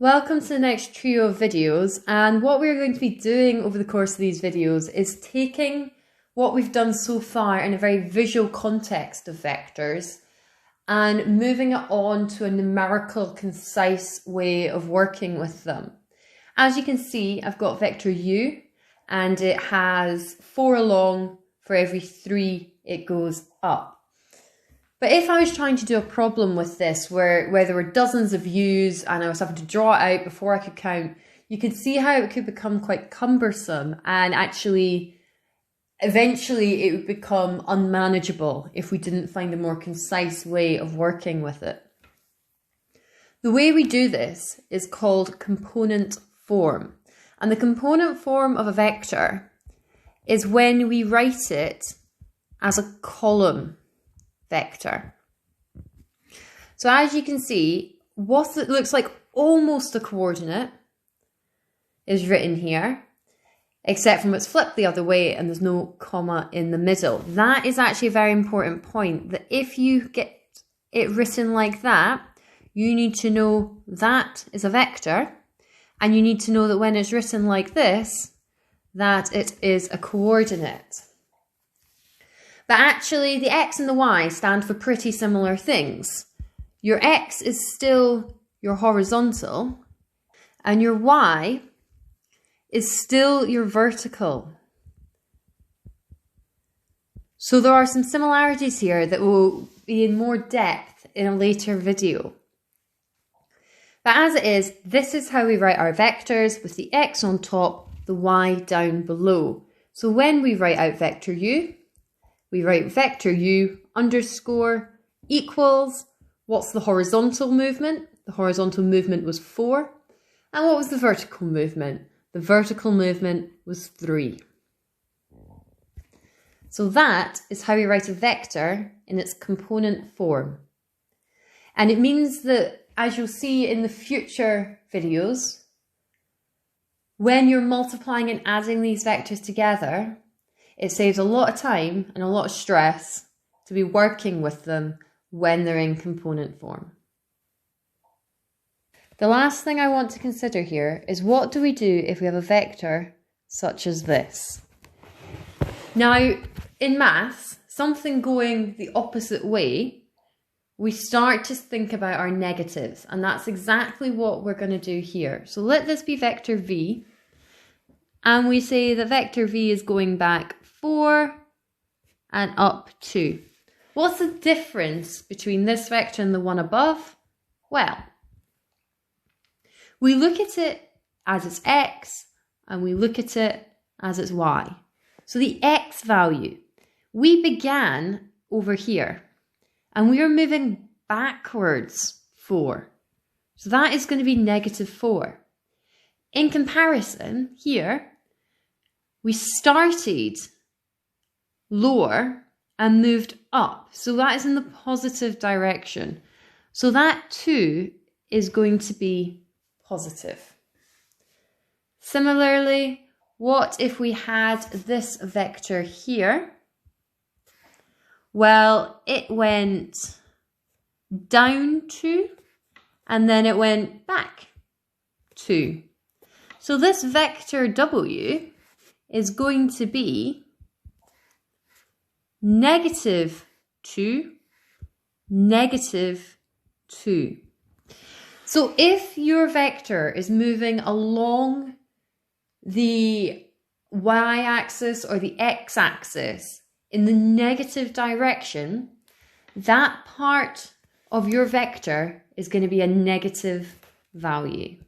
Welcome to the next trio of videos, and what we're going to be doing over the course of these videos is taking what we've done so far in a very visual context of vectors and moving it on to a numerical, concise way of working with them. As you can see, I've got vector u and it has 4 along for every 3 it goes up. But if I was trying to do a problem with this where there were dozens of u's and I was having to draw it out before I could count, you could see how it could become quite cumbersome, and actually eventually it would become unmanageable if we didn't find a more concise way of working with it. The way we do this is called component form. And the component form of a vector is when we write it as a column vector. So as you can see, what it looks like almost a coordinate is written here, except from it's flipped the other way and there's no comma in the middle. That is actually a very important point, that if you get it written like that, you need to know that is a vector, and you need to know that when it's written like this, that it is a coordinate. But actually, the x and the y stand for pretty similar things. Your x is still your horizontal, and your y is still your vertical. So there are some similarities here that will be in more depth in a later video. But as it is, this is how we write our vectors, with the x on top, the y down below. So when we write out vector u, we write vector u underscore equals, what's the horizontal movement? The horizontal movement was 4. And what was the vertical movement? The vertical movement was 3. So that is how we write a vector in its component form. And it means that, as you'll see in the future videos, when you're multiplying and adding these vectors together, it saves a lot of time and a lot of stress to be working with them when they're in component form. The last thing I want to consider here is, what do we do if we have a vector such as this? Now, in maths, something going the opposite way, we start to think about our negatives, and that's exactly what we're going to do here. So let this be vector v, and we say that vector v is going back 4 and up 2. What's the difference between this vector and the one above? Well, we look at it as its x and we look at it as its y. So the x value, we began over here and we are moving backwards 4. So that is going to be negative 4. In comparison, here, we started lower and moved up. So that is in the positive direction. So that too is going to be positive. Similarly, what if we had this vector here? Well, it went down 2 and then it went back 2. So this vector w is going to be negative 2, negative 2. So if your vector is moving along the y-axis or the x-axis in the negative direction, that part of your vector is going to be a negative value.